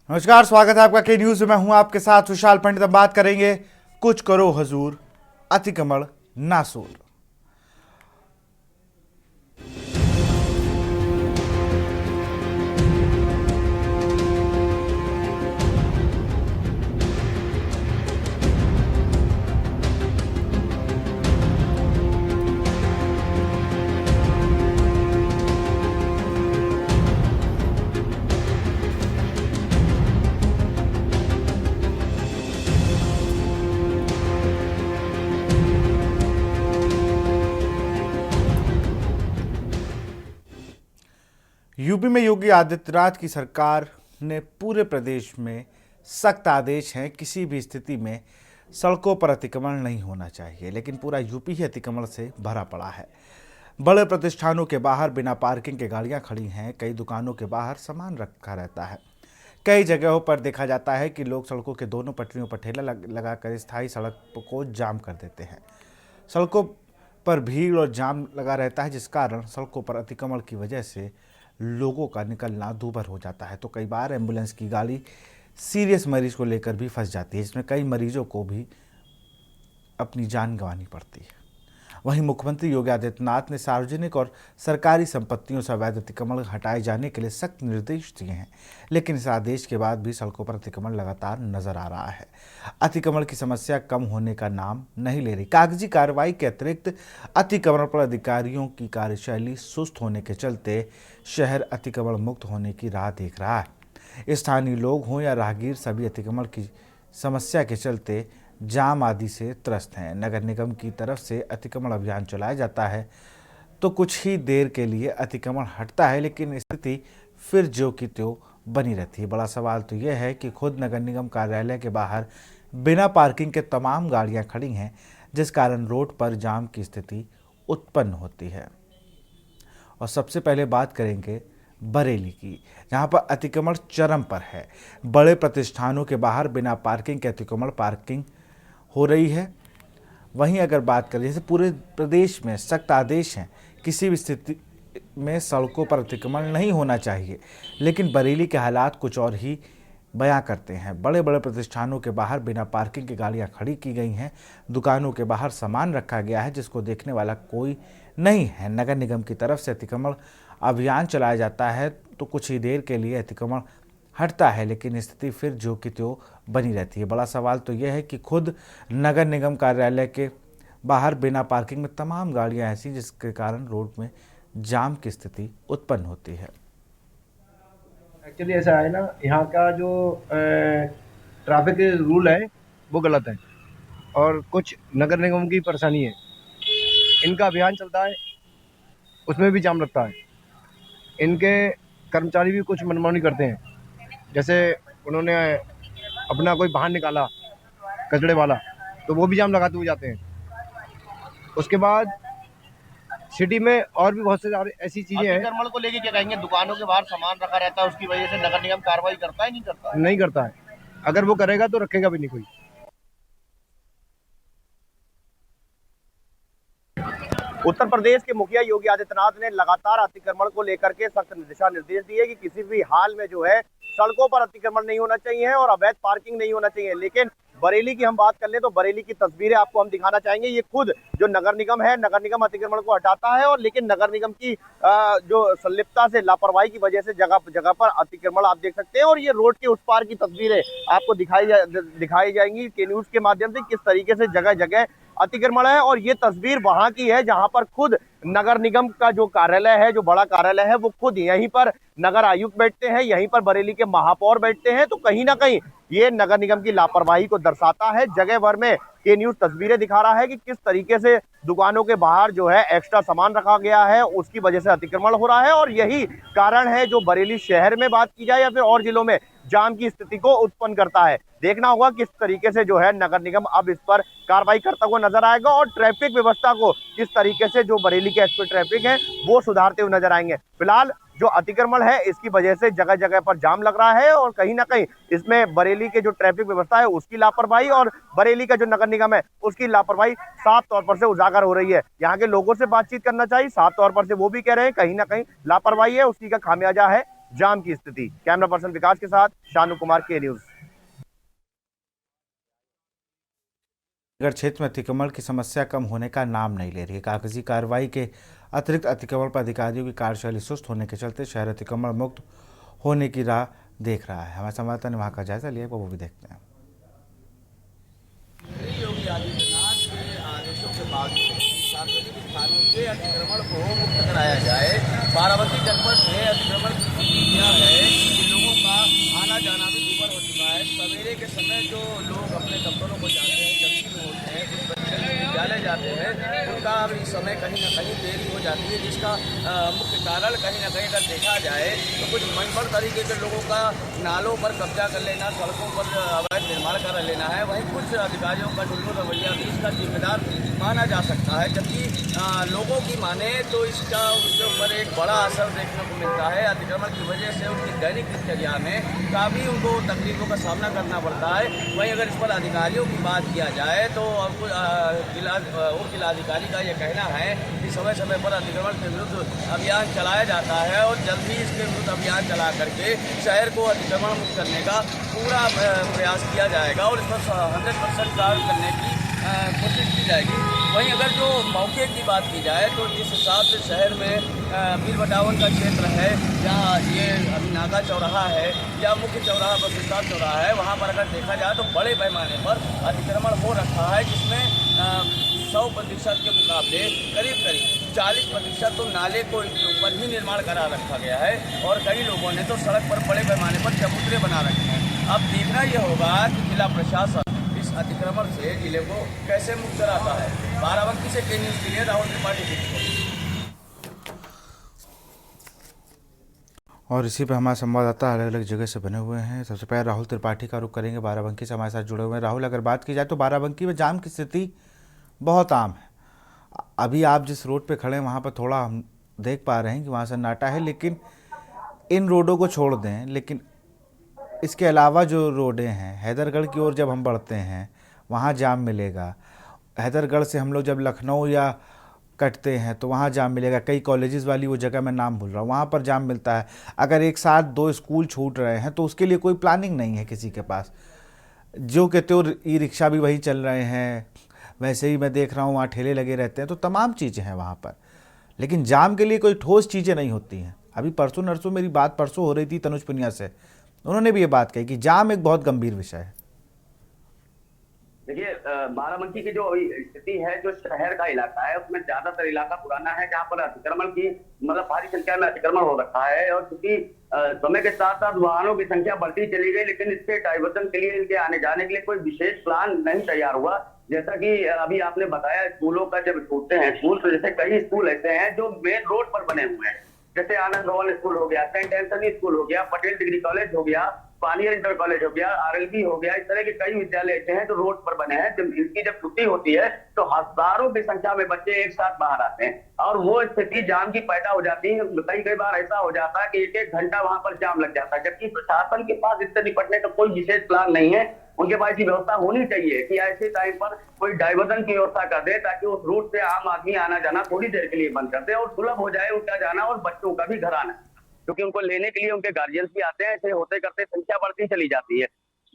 नमस्कार, स्वागत है आपका के न्यूज में। मैं हूं आपके साथ विशाल पंडित। अब बात करेंगे कुछ करो हजूर, अतिक्रमण नासूर। यूपी में योगी आदित्यनाथ की सरकार ने पूरे प्रदेश में सख्त आदेश हैं, किसी भी स्थिति में सड़कों पर अतिक्रमण नहीं होना चाहिए। लेकिन पूरा यूपी ही अतिक्रमण से भरा पड़ा है। बड़े प्रतिष्ठानों के बाहर बिना पार्किंग के गाड़ियां खड़ी हैं। कई दुकानों के बाहर सामान रखा रहता है। कई जगहों पर देखा जाता है कि लोग सड़कों के दोनों पटरियों पर ठेला लगाकर स्थायी सड़क को जाम कर देते हैं। सड़कों पर भीड़ और जाम लगा रहता है, जिस कारण सड़कों पर अतिक्रमण की वजह से लोगों का निकलना दूभर हो जाता है। तो कई बार एम्बुलेंस की गाड़ी सीरियस मरीज को लेकर भी फंस जाती है, जिसमें कई मरीजों को भी अपनी जान गंवानी पड़ती है। वहीं मुख्यमंत्री योगी आदित्यनाथ ने सार्वजनिक और सरकारी संपत्तियों से अवैध अतिक्रमण हटाए जाने के लिए सख्त निर्देश दिए हैं। लेकिन इस आदेश के बाद भी सड़कों पर अतिक्रमण लगातार नजर आ रहा है। अतिक्रमण की समस्या कम होने का नाम नहीं ले रही। कागजी कार्रवाई के अतिरिक्त अतिक्रमण पर अधिकारियों की कार्यशैली सुस्त होने के चलते शहर अतिक्रमण मुक्त होने की राह देख रहा है। स्थानीय लोग हों या राहगीर, सभी अतिक्रमण की समस्या के चलते जाम आदि से त्रस्त हैं। नगर निगम की तरफ से अतिक्रमण अभियान चलाया जाता है तो कुछ ही देर के लिए अतिक्रमण हटता है, लेकिन स्थिति फिर ज्यों की त्यों बनी रहती है। बड़ा सवाल तो यह है कि खुद नगर निगम कार्यालय के बाहर बिना पार्किंग के तमाम गाड़ियां खड़ी हैं, जिस कारण रोड पर जाम की स्थिति उत्पन्न होती है। और सबसे पहले बात करेंगे बरेली की, जहां पर अतिक्रमण चरम पर है। बड़े प्रतिष्ठानों के बाहर बिना पार्किंग के अतिक्रमण पार्किंग हो रही है। वहीं अगर बात करें, जैसे पूरे प्रदेश में सख्त आदेश हैं, किसी भी स्थिति में सड़कों पर अतिक्रमण नहीं होना चाहिए, लेकिन बरेली के हालात कुछ और ही बयां करते हैं। बड़े बड़े प्रतिष्ठानों के बाहर बिना पार्किंग की गाड़ियां खड़ी की गई हैं। दुकानों के बाहर सामान रखा गया है, जिसको देखने वाला कोई नहीं है। नगर निगम की तरफ से अतिक्रमण अभियान चलाया जाता है तो कुछ ही देर के लिए अतिक्रमण हटता है, लेकिन स्थिति फिर ज्यों की त्यों बनी रहती है। बड़ा सवाल तो यह है कि खुद नगर निगम कार्यालय के बाहर बिना पार्किंग में तमाम गाड़ियां ऐसी, जिसके कारण रोड में जाम की स्थिति उत्पन्न होती है। एक्चुअली ऐसा है ना, यहाँ का जो ट्रैफिक रूल है वो गलत है और कुछ नगर निगम की परेशानी है। इनका अभियान चलता है, उसमें भी जाम लगता है। इनके कर्मचारी भी कुछ मनमानी करते हैं। जैसे उन्होंने अपना कोई वाहन निकाला कचड़े वाला, तो वो भी जाम लगाते हुए जाते हैं। उसके बाद सिटी में और भी बहुत सारी ऐसी चीजें हैं। अतिक्रमण को लेके क्या कहेंगे? दुकानों के बाहर सामान रखा रहता है, उसकी वजह से नगर निगम कार्रवाई करता है, नहीं करता? नहीं करता है। अगर वो करेगा तो रखेगा भी नहीं कोई। उत्तर प्रदेश के मुखिया योगी आदित्यनाथ ने लगातार अतिक्रमण को लेकर के सख्त दिशा निर्देश दिए कि किसी भी हाल में जो है सड़कों पर अतिक्रमण नहीं होना चाहिए और अवैध पार्किंग नहीं होना चाहिए। लेकिन बरेली की हम बात कर ले तो बरेली की तस्वीरें आपको हम दिखाना चाहेंगे। ये खुद जो नगर निगम है, नगर निगम अतिक्रमण को हटाता है, और लेकिन नगर निगम की जो संलिप्तता से, लापरवाही की वजह से जगह जगह पर अतिक्रमण आप देख सकते हैं। और ये रोड के उस पार की तस्वीरें आपको दिखाई जाएंगी के न्यूज के माध्यम से, किस तरीके से जगह जगह अतिक्रमण है। और ये तस्वीर वहां की है जहां पर खुद नगर निगम का जो कार्यालय है, जो बड़ा कार्यालय है, वो खुद यहीं पर नगर आयुक्त बैठते हैं, यहीं पर बरेली के महापौर बैठते हैं। तो कहीं ना कहीं ये नगर निगम की लापरवाही को दर्शाता है। जगह भर में के न्यूज तस्वीरें दिखा रहा है कि किस तरीके से दुकानों के बाहर जो है एक्स्ट्रा सामान रखा गया है, उसकी वजह से अतिक्रमण हो रहा है। और यही कारण है जो बरेली शहर में बात की जाए या फिर और जिलों में जाम की स्थिति को उत्पन्न करता है। देखना होगा किस तरीके से जो है नगर निगम अब इस पर कार्रवाई करता हुआ नजर आएगा और ट्रैफिक व्यवस्था को किस तरीके से जो बरेली के एसपी ट्रैफिक है वो सुधारते हुए नजर आएंगे। फिलहाल जो अतिक्रमण है इसकी वजह से जगह जगह पर जाम लग रहा है और कहीं ना कहीं इसमें बरेली के जो ट्रैफिक व्यवस्था है उसकी लापरवाही और बरेली का जो नगर निगम है उसकी लापरवाही साफ तौर पर से उजागर हो रही है। यहाँ के लोगों से बातचीत करना चाहिए, साफ तौर पर से वो भी कह रहे हैं कहीं ना कहीं लापरवाही है, उसी का खामियाजा है जाम की स्थिति। कैमरा पर्सन विकास के साथ शानू कुमार, के न्यूज। नगर क्षेत्र में अतिक्रमण की समस्या कम होने का नाम नहीं ले रही है। कागजी कार्रवाई के अतिरिक्त अतिक्रमण पर अधिकारियों की कार्यशैली सुस्त होने के चलते शहर अतिक्रमण मुक्त होने की राह देख रहा है। हमारे संवाददाता ने वहां का जायजा लिया, वो भी देखते हैं। योगी आदित्यनाथ के आदेशों के बावजूद सार्वजनिक स्थानों से अतिक्रमण को मुक्त कराया जाए। बाराबंकी जनपद में अतिक्रमण की स्थिति क्या है कि लोगों का आना जाना भी दुभर हो चुका है। सवेरे के समय जो लोग अपने दफ्तरों को जाते हैं, जल्दी में होते हैं, कुछ बच्चे विद्यालय जाते हैं, उनका भी समय कहीं ना कहीं देरी हो जाती है, जिसका मुख्य कारण कहीं ना कहीं अगर देखा जाए तो कुछ मनगढ़ तरीके के लोगों का नालों पर कब्जा कर लेना, सड़कों पर अवैध निर्माण कर लेना है। वहीं कुछ अधिकारियों का ढुलमुल रवैया भी इसका जिम्मेदार माना जा सकता है। जबकि लोगों की माने तो इसका उनके ऊपर एक बड़ा असर देखने को मिलता है। अतिक्रमण की वजह से उनकी दैनिक दिनचर्या में काफ़ी उनको तकलीफों का सामना करना पड़ता है। वहीं अगर इस पर अधिकारियों की बात किया जाए तो उप जिलाधिकारी का ये कहना है कि समय समय पर अतिक्रमण के विरुद्ध अभियान चलाया जाता है और जल्द ही इसके विरुद्ध अभियान चला करके शहर को अतिक्रमण मुक्त करने का पूरा प्रयास किया जाएगा और इस पर 100% कार्य करने की कोशिश की जाएगी। वहीं अगर जो मौके की बात की जाए तो जिस हिसाब से शहर में पीर बटावन का क्षेत्र है, जहाँ ये अभी नागा चौराहा है या मुख्य चौराहा बस स्टॉप चौराहा है, वहाँ पर अगर देखा जाए तो बड़े पैमाने पर अतिक्रमण हो रखा है, जिसमें 100% के मुकाबले करीब 40% तो नाले को ऊपर ही निर्माण करा रखा गया है और कई लोगों ने तो सड़क पर बड़े पैमाने पर चबूतरे बना रखे हैं। अब देखना यह होगा कि जिला प्रशासन इस अतिक्रमण से जिले को कैसे मुक्त कराता है। बाराबंकी से के न्यूज़ के लिए राहुल त्रिपाठी। और इसी पे हमारे संवाददाता अलग अलग जगह से बने हुए हैं। सबसे पहले राहुल त्रिपाठी का रुख करेंगे, बाराबंकी से हमारे साथ जुड़े हुए हैं। राहुल, अगर बात की जाए तो बाराबंकी में जाम की स्थिति बहुत आम है। अभी आप जिस रोड पे खड़े हैं वहाँ पर थोड़ा हम देख पा रहे हैं कि वहाँ सन्नाटा है, लेकिन इन रोडों को छोड़ दें, लेकिन इसके अलावा जो रोडें हैं, हैदरगढ़ की ओर जब हम बढ़ते हैं वहाँ जाम मिलेगा। हैदरगढ़ से हम लोग जब लखनऊ या कटते हैं तो वहाँ जाम मिलेगा। कई कॉलेजेस वाली वो जगह मैं नाम भूल रहा हूँ, वहाँ पर जाम मिलता है। अगर एक साथ 2 स्कूल छूट रहे हैं तो उसके लिए कोई प्लानिंग नहीं है किसी के पास। जो कहते हो ई रिक्शा भी वही चल रहे हैं, वैसे ही मैं देख रहा हूँ वहाँ ठेले लगे रहते हैं, तो तमाम चीज़ें हैं वहाँ पर, लेकिन जाम के लिए कोई ठोस चीज़ें नहीं होती हैं। अभी परसों नरसों मेरी बात परसों हो रही थी तनुज पुनिया से, उन्होंने भी ये बात कही कि जाम एक बहुत गंभीर विषय है। देखिए, बाराबंकी की जो स्थिति है, जो शहर का इलाका है, उसमें ज्यादातर इलाका पुराना है, जहाँ पर अतिक्रमण की भारी संख्या में अतिक्रमण हो रखा है। और क्योंकि समय के साथ साथ वाहनों की संख्या बढ़ती चली गई, लेकिन इसके डाइवर्जन के लिए, इनके आने जाने के लिए कोई विशेष प्लान नहीं तैयार हुआ। जैसा कि अभी आपने बताया, स्कूलों का जब छूटते हैं स्कूल, तो जैसे कई स्कूल ऐसे हैं जो मेन रोड पर बने हुए हैं, जैसे आनंद भवन स्कूल हो गया, सेंट एंथनी स्कूल हो गया, पटेल डिग्री कॉलेज हो गया, पानियर इंटर कॉलेज हो गया, आरएलबी हो गया, इस तरह के कई विद्यालय ऐसे हैं जो रोड पर बने हैं। जब इनकी छुट्टी होती है तो हजारों की संख्या में बच्चे एक साथ बाहर आते हैं और वो स्थिति जाम की पैदा हो जाती है। कई बार ऐसा हो जाता है कि 1-1 घंटा वहां पर जाम लग जाता है, जबकि प्रशासन के पास इससे निपटने का कोई विशेष प्लान नहीं है। उनके पास ऐसी व्यवस्था होनी चाहिए कि ऐसे टाइम पर कोई डाइवर्जन की व्यवस्था कर दे, ताकि उस रूट से आम आदमी आना जाना थोड़ी देर के लिए बंद कर दे और सुलभ हो जाए उनका जाना और बच्चों का भी घर आना, क्योंकि उनको लेने के लिए उनके गार्जियंस भी आते हैं। ऐसे होते करते संख्या बढ़ती चली जाती है।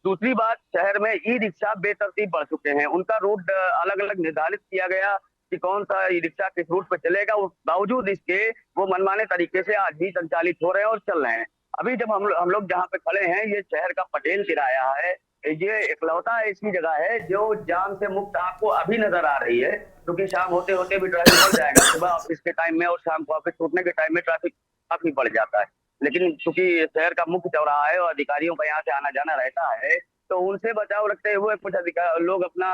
दूसरी बात, शहर में ई रिक्शा बेतरतीब बढ़ चुके हैं। उनका रूट अलग अलग निर्धारित किया गया कि कौन सा ई रिक्शा किस रूट पर चलेगा, उस बावजूद इसके वो मनमाने तरीके से आज भी संचालित हो रहे हैं और चल रहे हैं। अभी जब हम लोग जहाँ पे खड़े हैं, ये शहर का पटेल तिराया है। ये इकलौता ऐसी जगह है जो जाम से मुक्त आपको अभी नजर आ रही है, क्योंकि शाम होते होते भी ट्रैफिक बढ़ जाएगा। सुबह ऑफिस के टाइम में और शाम को ऑफिस छूटने के टाइम में ट्रैफिक काफी बढ़ जाता है। लेकिन क्योंकि शहर का मुख्य चौराहा है और अधिकारियों का यहाँ से आना जाना रहता है, तो उनसे बचाव रखते हुए कुछ लोग अपना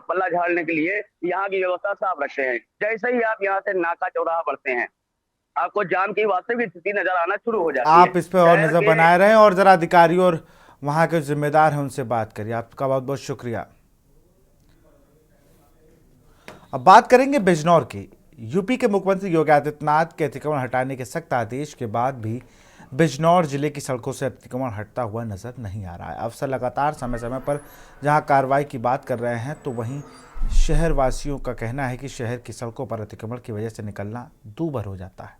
पल्ला झाड़ने के लिए यहाँ की व्यवस्था साफ रखते हैं। जैसे ही आप यहाँ से नाका चौराहा बढ़ते हैं, आपको जाम की वास्तविक स्थिति नजर आना शुरू हो जाती है। आप इस पे और नजर बनाए रहें और जरा अधिकारियों और वहां के जिम्मेदार हैं उनसे बात करिए। आपका बहुत बहुत शुक्रिया। अब बात करेंगे बिजनौर की। यूपी के मुख्यमंत्री योगी आदित्यनाथ के अतिक्रमण हटाने के सख्त आदेश के बाद भी बिजनौर जिले की सड़कों से अतिक्रमण हटता हुआ नजर नहीं आ रहा है। अफसर लगातार समय समय पर जहां कार्रवाई की बात कर रहे हैं, तो वहीं शहर वासियों का कहना है कि शहर की सड़कों पर अतिक्रमण की वजह से निकलना दूभर हो जाता है।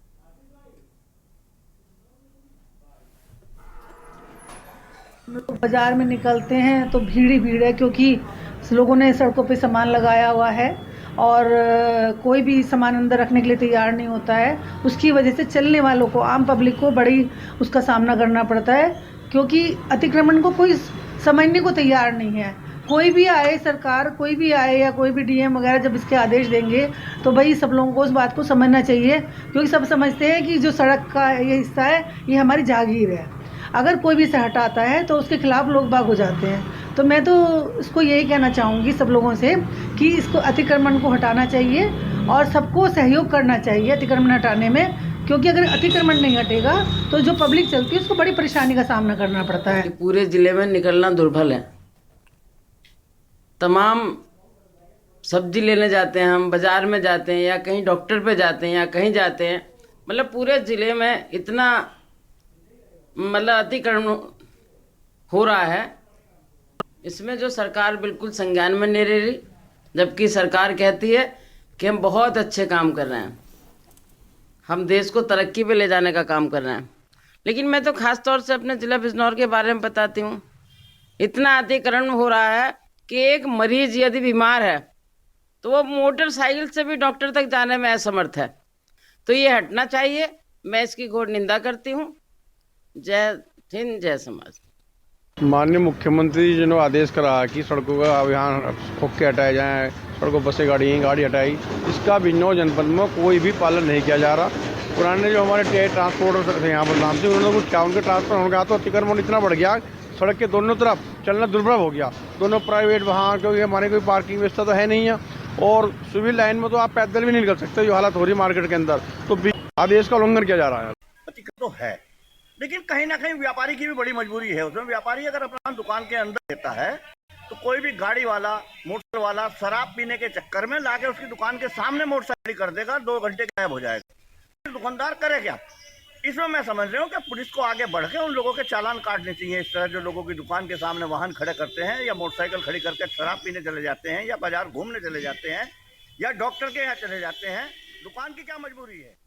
बाजार में निकलते हैं तो भीड़ ही भीड़ है, क्योंकि लोगों ने सड़कों पे सामान लगाया हुआ है और कोई भी सामान अंदर रखने के लिए तैयार नहीं होता है। उसकी वजह से चलने वालों को, आम पब्लिक को बड़ी उसका सामना करना पड़ता है, क्योंकि अतिक्रमण को कोई समझने को तैयार नहीं है। कोई भी आए, सरकार कोई भी आए या कोई भी डीएम वगैरह जब इसके आदेश देंगे तो भाई सब लोगों को उस बात को समझना चाहिए, क्योंकि सब समझते हैं कि जो सड़क का ये हिस्सा है ये हमारी जागीर है। अगर कोई भी इसे हटाता है तो उसके खिलाफ लोग बाग हो जाते हैं। तो मैं तो इसको यही कहना चाहूँगी सब लोगों से कि इसको अतिक्रमण को हटाना चाहिए और सबको सहयोग करना चाहिए अतिक्रमण हटाने में, क्योंकि अगर अतिक्रमण नहीं हटेगा तो जो पब्लिक चलती है उसको बड़ी परेशानी का सामना करना पड़ता है। पूरे ज़िले में निकलना दुर्भल है। तमाम सब्जी लेने जाते हैं, हम बाज़ार में जाते हैं या कहीं डॉक्टर पे जाते हैं या कहीं जाते हैं, मतलब पूरे ज़िले में इतना अतिक्रमण हो रहा है। इसमें जो सरकार बिल्कुल संज्ञान में नहीं ले रही, जबकि सरकार कहती है कि हम बहुत अच्छे काम कर रहे हैं, हम देश को तरक्की पे ले जाने का काम कर रहे हैं। लेकिन मैं तो ख़ास तौर से अपने ज़िला बिजनौर के बारे में बताती हूँ। इतना अतिक्रमण हो रहा है कि एक मरीज़ यदि बीमार है तो वो मोटरसाइकिल से भी डॉक्टर तक जाने में असमर्थ है। तो ये हटना चाहिए। मैं इसकी घोर निंदा करती हूँ। जय हिंद, जय समाज। माननीय मुख्यमंत्री जी ने आदेश करा कि सड़कों का अभियान खोखे हटाए जाएं, सड़कों बसें गाड़ी हटाई, इसका बिजनौर जनपद में कोई भी पालन नहीं किया जा रहा। पुराने जो हमारे ट्रांसपोर्टर थे यहाँ पर नाम से, उन्होंने कुछ क्या, उनके ट्रांसफर होने का तो अतिक्रमण इतना बढ़ गया, सड़क के दोनों तरफ चलना दुर्लभ हो गया। दोनों प्राइवेट वाहन, क्योंकि हमारे कोई पार्किंग व्यवस्था तो है नहीं है, और सिविल लाइन में तो आप पैदल भी नहीं निकल सकते, जो हालत हो रही मार्केट के अंदर। तो आदेश का उल्लंघन किया जा रहा है। अतिक्रमण तो है, लेकिन कहीं ना कहीं व्यापारी की भी बड़ी मजबूरी है। उसमें व्यापारी अगर अपना दुकान के अंदर देता है तो कोई भी गाड़ी वाला, मोटरसाइकिल वाला शराब पीने के चक्कर में लाके उसकी दुकान के सामने मोटरसाइकिल कर देगा, 2 घंटे गायब हो जाएगा। दुकानदार करे क्या? इसमें मैं समझ रहा हूँ कि पुलिस को आगे बढ़ के उन लोगों के चालान काटने चाहिए। इस तरह जो लोगों की दुकान के सामने वाहन खड़े करते हैं या मोटरसाइकिल खड़ी करके शराब पीने चले जाते हैं या बाजार घूमने चले जाते हैं या डॉक्टर के यहाँ चले जाते हैं, दुकान की क्या मजबूरी है?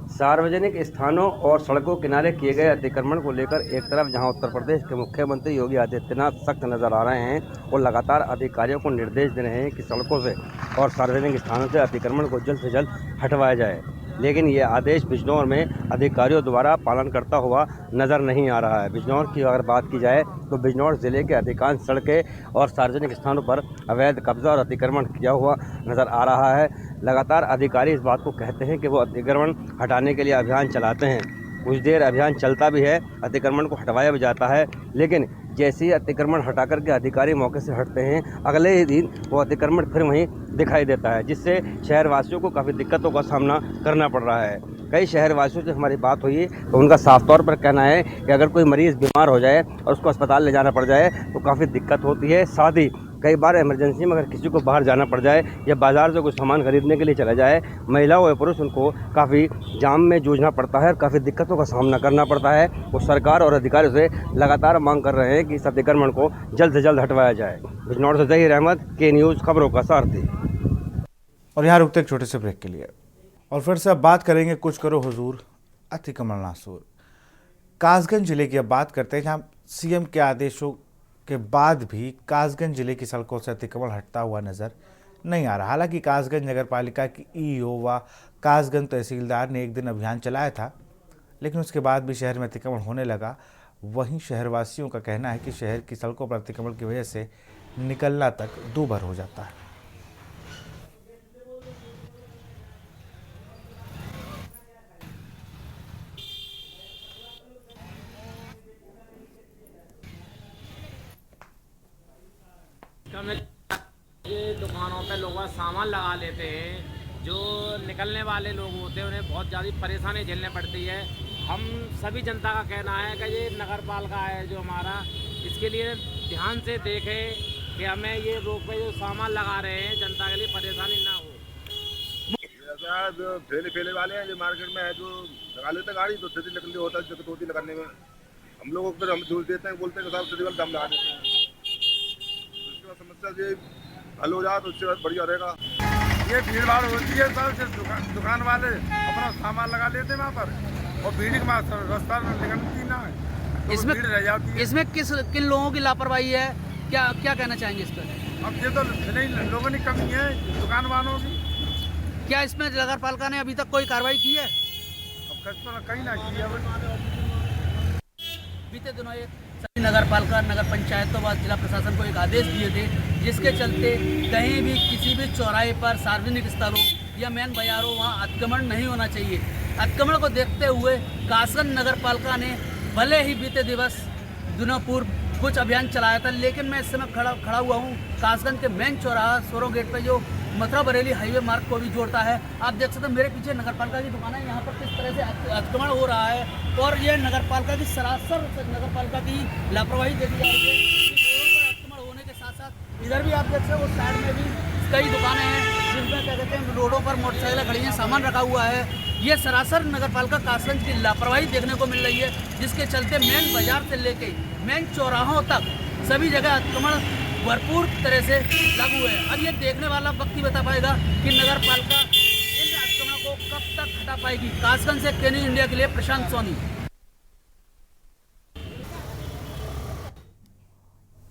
सार्वजनिक स्थानों और सड़कों किनारे किए गए अतिक्रमण को लेकर एक तरफ जहां उत्तर प्रदेश के मुख्यमंत्री योगी आदित्यनाथ सख्त नजर आ रहे हैं और लगातार अधिकारियों को निर्देश दे रहे हैं कि सड़कों से और सार्वजनिक स्थानों से अतिक्रमण को जल्द से जल्द हटवाया जाए, लेकिन ये आदेश बिजनौर में अधिकारियों द्वारा पालन करता हुआ नज़र नहीं आ रहा है। बिजनौर की अगर बात की जाए तो बिजनौर ज़िले के अधिकांश सड़कें और सार्वजनिक स्थानों पर अवैध कब्जा और अतिक्रमण किया हुआ नज़र आ रहा है। लगातार अधिकारी इस बात को कहते हैं कि वो अतिक्रमण हटाने के लिए अभियान चलाते हैं। कुछ देर अभियान चलता भी है, अतिक्रमण को हटवाया भी जाता है, लेकिन जैसे ही अतिक्रमण हटा करके अधिकारी मौके से हटते हैं, अगले ही दिन वो अतिक्रमण फिर वहीं दिखाई देता है, जिससे शहरवासियों को काफ़ी दिक्कतों का सामना करना पड़ रहा है। कई शहरवासियों से हमारी बात हुई तो उनका साफ तौर पर कहना है कि अगर कोई मरीज़ बीमार हो जाए और उसको अस्पताल ले जाना पड़ जाए तो काफ़ी दिक्कत होती है। साथ ही कई बार इमरजेंसी में अगर किसी को बाहर जाना पड़ जाए या बाज़ार से कुछ सामान खरीदने के लिए चला जाए, महिलाओं या पुरुष, उनको काफ़ी जाम में जूझना पड़ता है और काफ़ी दिक्कतों का सामना करना पड़ता है। वो सरकार और अधिकारियों से लगातार मांग कर रहे हैं कि इस अतिक्रमण को जल्द से जल्द हटवाया जाए। बिजनौर से ज़हीर अहमद, के न्यूज़, खबरों का सारथी। और यहाँ रुकते एक छोटे से ब्रेक के लिए, और फिर से अब बात करेंगे कुछ करो हुजूर अतिक्रमण नासूर। कासगंज जिले की अब बात करते हैं, जहाँ सीएम के आदेशों के बाद भी कासगंज जिले की सड़कों से अतिक्रमण हटता हुआ नजर नहीं आ रहा। हालांकि कासगंज नगर पालिका की ईओ व कासगंज तहसीलदार ने एक दिन अभियान चलाया था, लेकिन उसके बाद भी शहर में अतिक्रमण होने लगा। वहीं शहरवासियों का कहना है कि शहर की सड़कों पर अतिक्रमण की वजह से निकलना तक दूभर हो जाता है। ये दुकानों पे लोग सामान लगा लेते हैं, जो निकलने वाले लोग होते हैं उन्हें बहुत ज़्यादा परेशानी झेलनी पड़ती है। हम सभी जनता का कहना है कि ये नगर पालिका है जो हमारा, इसके लिए ध्यान से देखें कि हमें ये रोड पे जो सामान लगा रहे हैं जनता के लिए परेशानी ना हो। ऐसा जो ठेले वाले हैं जो मार्केट में है, जो लगा लेते हैं गाड़ी, तो सीधी निकलती होता है, दिक्कत होती लगाने में। हम लोगों को हम दूर देते हैं, बोलते हैं कि साहब सीधी वाला दाम लगा देते हैं। समस्या ये हल हो जाए तो उससे बढ़िया रहेगा। ये भीड़ भाड़ होती है, सब दुकान वाले अपना सामान लगा लेते हैं वहाँ पर, और भीड़ के बाद रास्ता निकलती ना है तो इसमें भीड़ रह जाती है। इसमें किन लोगों की लापरवाही है, क्या क्या कहना चाहेंगे इस पर? अब ये तो नहीं लोगों की कमी है, दुकान वालों की। क्या इसमें नगर पालिका ने अभी तक कोई कार्रवाई की है? अब कहीं ना की है। बीते दिनों एक सभी नगर पालिका, नगर पंचायतों व जिला प्रशासन को एक आदेश दिए थे, जिसके चलते कहीं भी किसी भी चौराहे पर, सार्वजनिक स्थलों या मेन बाजारों वहाँ अतिक्रमण नहीं होना चाहिए। अतिक्रमण को देखते हुए कासगंज नगर पालिका ने भले ही बीते दिनों पूर्व कुछ अभियान चलाया था, लेकिन मैं इस समय खड़ा हुआ हूँ कासगंज के मेन चौराहा सोरो गेट पर, जो मथुरा बरेली हाईवे मार्ग को भी जोड़ता है। आप देख सकते हैं मेरे पीछे नगर पालिका की दुकान है, यहाँ पर किस तरह से अतिक्रमण हो रहा है और ये नगर पालिका की सरासर नगर पालिका की लापरवाही देखी जा रही है। रोडों पर अतिक्रमण होने के साथ साथ इधर भी आप देख सकते हैं, उस साइड में भी कई दुकानें हैं जिनमें क्या कहते हैं रोडों पर मोटरसाइकिलें खड़ी हैं, सामान रखा हुआ है। ये सरासर नगर पालिका कासगंज की लापरवाही देखने को मिल रही है, जिसके चलते मेन बाजार से लेके मेन चौराहों तक सभी जगह अतिक्रमण भरपूर तरह से लागू है। अब ये देखने वाला वक्त ही बता पाएगा कि नगर पालिका इन अतिक्रमणों को कब तक हटा पाएगी। कासगंज से केनी इंडिया के लिए प्रशांत सोनी।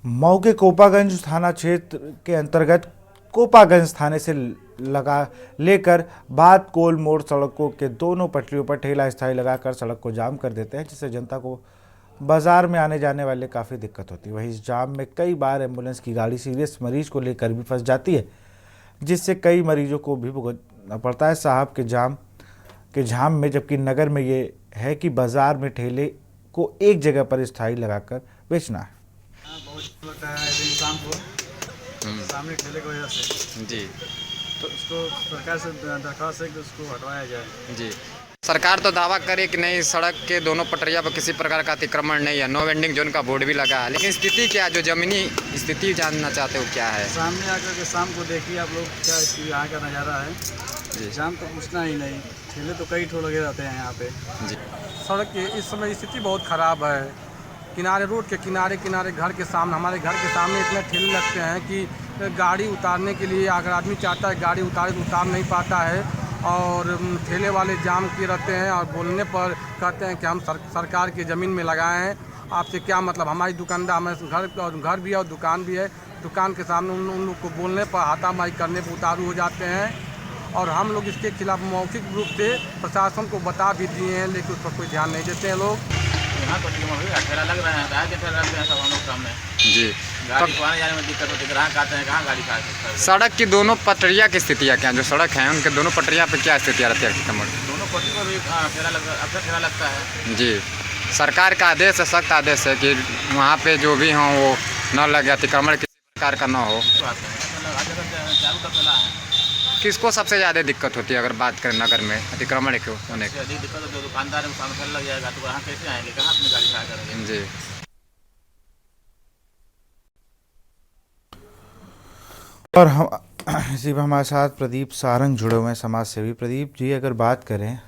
मऊ के कोपागंज थाना क्षेत्र के अंतर्गत कोपागंज थाने से लेकर बाद कोल मोड़ सड़कों के दोनों पटरियों पर ठेला स्थायी लगाकर सड़क को जाम कर देते हैं, जिससे जनता को बाजार में आने जाने वाले काफ़ी दिक्कत होती है। वहीं इस जाम में कई बार एम्बुलेंस की गाड़ी सीरियस मरीज को लेकर भी फंस जाती है, जिससे कई मरीजों को भी भुगतना पड़ता है साहब के जाम में। जबकि नगर में ये है कि बाजार में ठेले को एक जगह पर स्थायी लगाकर बेचना है। बहुत होता है इंसान को सामने ठेले की वजह से जी, तो उसको सरकार से दरख्वास्त है कि उसको हटवाया जाए जी। सरकार तो दावा करे कि नहीं, सड़क के दोनों पटरिया पर किसी प्रकार का अतिक्रमण नहीं है, नो वेंडिंग जोन का बोर्ड भी लगा है, लेकिन स्थिति क्या है, जो जमीनी स्थिति जानना चाहते हो क्या है? सामने आकर के शाम को देखिए आप लोग क्या यहाँ का नज़ारा है जी। शाम तो पूछना ही नहीं, ठेले तो कई ठो लगे रहते हैं यहाँ पे जी। सड़क की इस समय स्थिति बहुत ख़राब है। किनारे रोड के किनारे घर के सामने, हमारे घर के सामने इतने ठेले लगते हैं कि गाड़ी उतारने के लिए अगर आदमी चाहता है गाड़ी उतारे तो उतार नहीं पाता है, और ठेले वाले जाम किए रहते हैं और बोलने पर कहते हैं कि हम सरकार की ज़मीन में लगाए हैं, आपसे क्या मतलब, हमारी दुकानदार, हमारे घर भी है और दुकान भी है, दुकान के सामने उन लोग को बोलने पर हाथापाई करने पर उतारू हो जाते हैं। और हम लोग इसके खिलाफ मौखिक रूप से प्रशासन को बता भी दिए हैं, लेकिन उस पर कोई ध्यान नहीं देते हैं लोग। यहाँ तो ठेला लग रहे हैं, ठेला लग रहे हैं सब हम लोग सामने जी, गाड़ी को आने जाने में दिक्कत होती है, ग्राहक आते हैं, कहाँ गाड़ी खा सकते हैं। सड़क की दोनों पटरिया की स्थितियाँ क्या, जो सड़क है उनके दोनों पटरिया पे क्या स्थितियाँ रहती है अतिक्रमण? दोनों पटरी पर भी ठेला लगता है जी। सरकार का आदेश है, सख्त आदेश है कि वहाँ पे जो भी हों वो न लगे, अतिक्रमण किसी प्रकार का न हो। किसको सबसे ज़्यादा दिक्कत होती है अगर बात करें नगर में अतिक्रमण के होने की? दिक्कत होती है, दुकानदार में सामने लग जाएगा तो वहाँ कैसे आएंगे, कहाँ अपनी गाड़ी खड़ा करेंगे जी। और हम इसी में हमारे साथ प्रदीप सारंग जुड़े हुए हैं, समाज सेवी। प्रदीप जी, अगर बात करें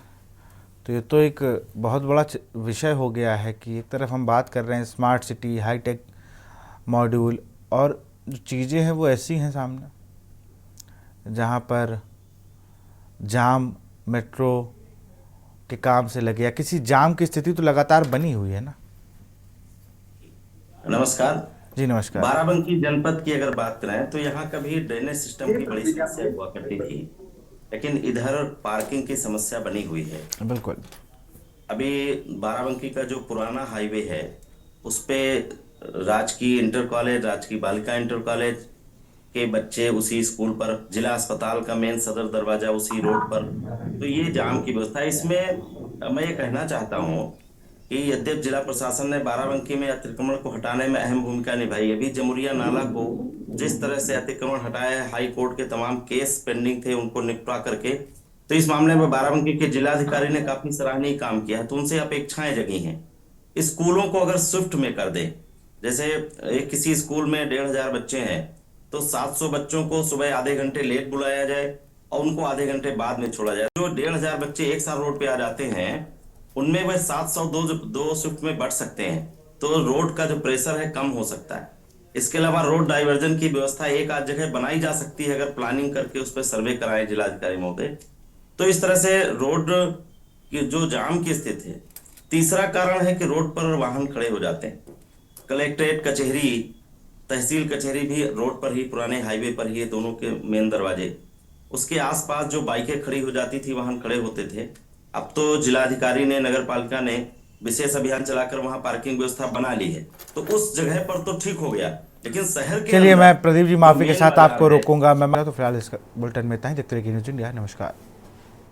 तो ये तो एक बहुत बड़ा विषय हो गया है कि एक तरफ हम बात कर रहे हैं स्मार्ट सिटी, हाईटेक मॉड्यूल, और जो चीज़ें हैं वो ऐसी हैं सामने जहाँ पर जाम मेट्रो के काम से लगे या किसी जाम की स्थिति तो लगातार बनी हुई है ना। नमस्कार जी। नमस्कार। बाराबंकी जनपद की अगर बात करें तो यहाँ कभी ड्रेनेज सिस्टम की बड़ी समस्या हुआ करती थी, लेकिन इधर पार्किंग की समस्या बनी हुई है। बिल्कुल। अभी बाराबंकी का जो पुराना हाईवे है उस पे राजकीय इंटर कॉलेज, राजकीय बालिका इंटर कॉलेज के बच्चे उसी स्कूल पर, जिला अस्पताल का मेन सदर दरवाजा उसी रोड पर, तो ये जाम की व्यवस्था है। इसमें मैं ये कहना चाहता हूँ कि यद्यप जिला प्रशासन ने बाराबंकी में अतिक्रमण को हटाने में अहम भूमिका निभाई, अभी जमुरिया नाला को जिस तरह से अतिक्रमण हटाया है, हाई कोर्ट के तमाम केस पेंडिंग थे उनको निपटा करके, तो इस मामले में बाराबंकी के जिलाधिकारी ने काफी सराहनीय काम किया है। तो उनसे अपेक्षाएं जगी हैं, स्कूलों को अगर स्विफ्ट में कर दे, जैसे एक किसी स्कूल में 1500 बच्चे हैं तो 700 बच्चों को सुबह आधे घंटे लेट बुलाया जाए और उनको आधे घंटे बाद में छोड़ा जाए। जो 1500 बच्चे एक साथ रोड पे आ जाते हैं उनमें वह 700 दो शिफ्ट में बढ़ सकते हैं, तो रोड का जो प्रेशर है कम हो सकता है। इसके अलावा रोड डाइवर्जन की व्यवस्था एक आध जगह बनाई जा सकती है, अगर प्लानिंग करके उस पर सर्वे कराए जिलाधिकारी महोदय। तो इस तरह से रोड कि जो जाम की स्थिति है। तीसरा कारण है कि रोड पर वाहन खड़े हो जाते हैं। कलेक्ट्रेट कचहरी, तहसील कचहरी भी रोड पर ही, पुराने हाईवे पर ही है, दोनों के मेन दरवाजे। उसके आसपास जो बाइकें खड़ी हो जाती थी, वाहन खड़े होते थे। अब तो जिलाधिकारी ने, नगर पालिका ने विशेष अभियान चलाकर वहां पार्किंग व्यवस्था बना ली है, तो उस जगह पर तो ठीक हो गया, लेकिन शहर के चलिए मैं प्रदीप जी माफी के मेन साथ आपको बाजार है, रोकूंगा। मैं तो फिलहाल इस बुलेटिन में इतना ही। देखते रहिए न्यूज़ इंडिया। नमस्कार।